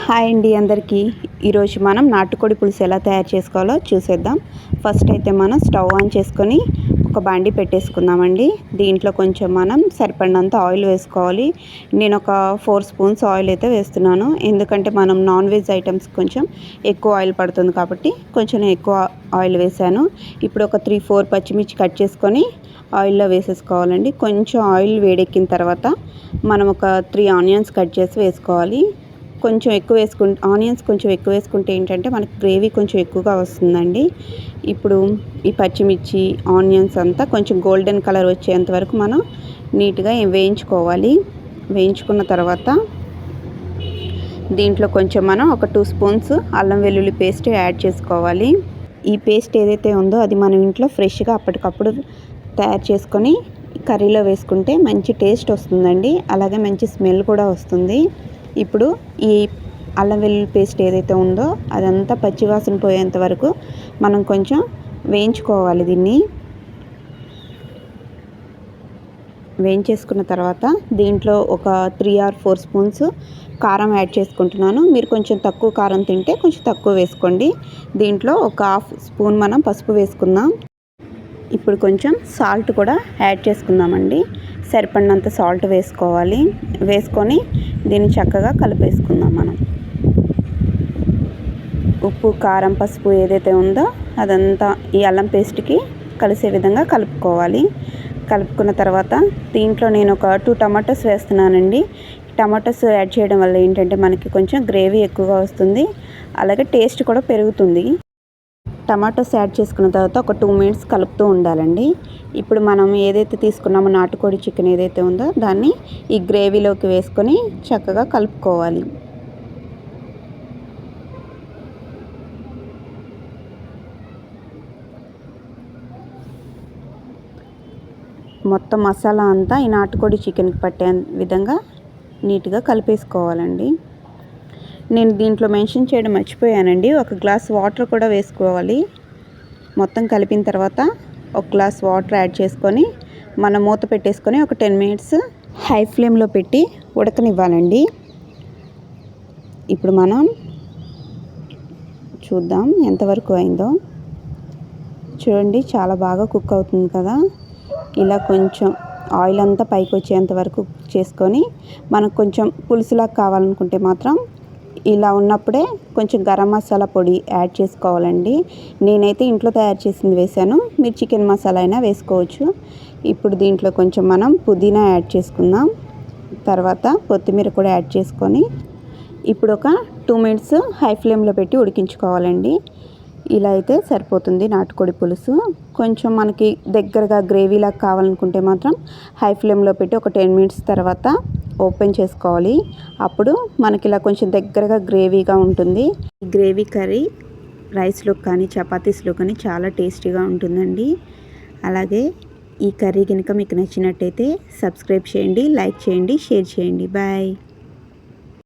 Hi అండి అందరికీ. ఈరోజు మనం నాటుకోడి పులుసు ఎలా తయారు చేసుకోవాలో చూసేద్దాం. ఫస్ట్ అయితే మనం స్టవ్ ఆన్ చేసుకొని ఒక బాండి పెట్టేసుకుందామండి. దీంట్లో కొంచెం మనం సరిపడినంత ఆయిల్ వేసుకోవాలి. నేను ఒక 4 స్పూన్స్ ఆయిల్ అయితే వేస్తున్నాను. ఎందుకంటే మనం నాన్ వెజ్ ఐటమ్స్ కొంచెం ఎక్కువ ఆయిల్ పడుతుంది కాబట్టి కొంచెం ఎక్కువ ఆయిల్ వేసాను. ఇప్పుడు ఒక 3-4 పచ్చిమిర్చి కట్ చేసుకొని ఆయిల్లో వేసేసుకోవాలండి. కొంచెం ఆయిల్ వేడెక్కిన తర్వాత మనం ఒక 3 ఆనియన్స్ కట్ చేసి వేసుకోవాలి. కొంచెం ఎక్కువ ఆనియన్స్ కొంచెం ఎక్కువ వేసుకుంటే ఏంటంటే మనకి గ్రేవీ కొంచెం ఎక్కువగా వస్తుందండి. ఇప్పుడు ఈ పచ్చిమిర్చి ఆనియన్స్ అంతా కొంచెం గోల్డెన్ కలర్ వచ్చేంత వరకు మనం నీట్గా వేయించుకోవాలి. వేయించుకున్న తర్వాత దీంట్లో కొంచెం మనం ఒక 2 స్పూన్స్ అల్లం వెల్లుల్లి పేస్ట్ యాడ్ చేసుకోవాలి. ఈ పేస్ట్ ఏదైతే ఉందో అది మనం ఇంట్లో ఫ్రెష్గా అప్పటికప్పుడు తయారు చేసుకొని కర్రీలో వేసుకుంటే మంచి టేస్ట్ వస్తుందండి. అలాగే మంచి స్మెల్ కూడా వస్తుంది. ఇప్పుడు ఈ అల్లం వెల్లుల్లి పేస్ట్ ఏదైతే ఉందో అదంతా పచ్చివాసన పోయేంత వరకు మనం కొంచెం వేయించుకోవాలి. దీన్ని వేయించేసుకున్న తర్వాత దీంట్లో ఒక 3 or 4 స్పూన్స్ కారం యాడ్ చేసుకుంటున్నాను. మీరు కొంచెం తక్కువ కారం తింటే కొంచెం తక్కువ వేసుకోండి. దీంట్లో ఒక 1/2 స్పూన్ మనం పసుపు వేసుకుందాం. ఇప్పుడు కొంచెం సాల్ట్ కూడా యాడ్ చేసుకుందామండి. సరిపడినంత సాల్ట్ వేసుకోవాలి. వేసుకొని దీన్ని చక్కగా కలిపేసుకుందాం. మనం ఉప్పు కారం పసుపు ఏదైతే ఉందో అదంతా ఈ అల్లం పేస్ట్కి కలిసే విధంగా కలుపుకోవాలి. కలుపుకున్న తర్వాత దీంట్లో నేను ఒక 2 టమాటోస్ వేస్తున్నానండి. టమాటోస్ యాడ్ చేయడం వల్ల ఏంటంటే మనకి కొంచెం గ్రేవీ ఎక్కువగా వస్తుంది, అలాగే టేస్ట్ కూడా పెరుగుతుంది. టమాటోస్ యాడ్ చేసుకున్న తర్వాత ఒక 2 మినిట్స్ కలుపుతూ ఉండాలండి. ఇప్పుడు మనం ఏదైతే తీసుకున్నామో నాటుకోడి చికెన్ ఏదైతే ఉందో దాన్ని ఈ గ్రేవీలోకి వేసుకొని చక్కగా కలుపుకోవాలి. మొత్తం మసాలా అంతా ఈ నాటుకోడి చికెన్కి పట్టే విధంగా నీట్గా కలిపేసుకోవాలండి. నేను దీంట్లో మెన్షన్ చేయడం మర్చిపోయానండి. 1 గ్లాస్ వాటర్ కూడా వేసుకోవాలి. మొత్తం కలిపిన తర్వాత 1 గ్లాస్ వాటర్ యాడ్ చేసుకొని మనం మూత పెట్టేసుకొని ఒక 10 మినిట్స్ హై ఫ్లేమ్లో పెట్టి ఉడకనివ్వాలండి. ఇప్పుడు మనం చూద్దాం ఎంతవరకు అయిందో. చూడండి, చాలా బాగా కుక్ అవుతుంది కదా. ఇలా కొంచెం ఆయిల్ అంతా పైకి వచ్చేంత వరకు చేసుకొని మనకు కొంచెం పులుసులా కావాలనుకుంటే మాత్రం ఇలా ఉన్నప్పుడే కొంచెం గరం మసాలా పొడి యాడ్ చేసుకోవాలండి. నేనైతే ఇంట్లో తయారు చేసింది వేసాను. మీరు చికెన్ మసాలా అయినా వేసుకోవచ్చు. ఇప్పుడు దీంట్లో కొంచెం మనం పుదీనా యాడ్ చేసుకుందాం. తర్వాత కొత్తిమీర కూడా యాడ్ చేసుకొని ఇప్పుడు ఒక 2 మినిట్స్ హై ఫ్లేమ్లో పెట్టి ఉడికించుకోవాలండి. ఇలా అయితే సరిపోతుంది నాటుకోడి పులుసు. కొంచెం మనకి దగ్గరగా గ్రేవీలా కావాలనుకుంటే మాత్రం హై ఫ్లేమ్లో పెట్టి ఒక 10 మినిట్స్ తర్వాత ఓపెన్ చేసుకోవాలి. అప్పుడు మనకి ఇలా కొంచెం దగ్గరగా గ్రేవీగా ఉంటుంది. ఈ గ్రేవీ కర్రీ రైస్లో కానీ చపాతీస్లో కానీ చాలా టేస్టీగా ఉంటుందండి. అలాగే ఈ కర్రీ కనుక మీకు నచ్చినట్టయితే సబ్స్క్రైబ్ చేయండి, లైక్ చేయండి, షేర్ చేయండి. బాయ్.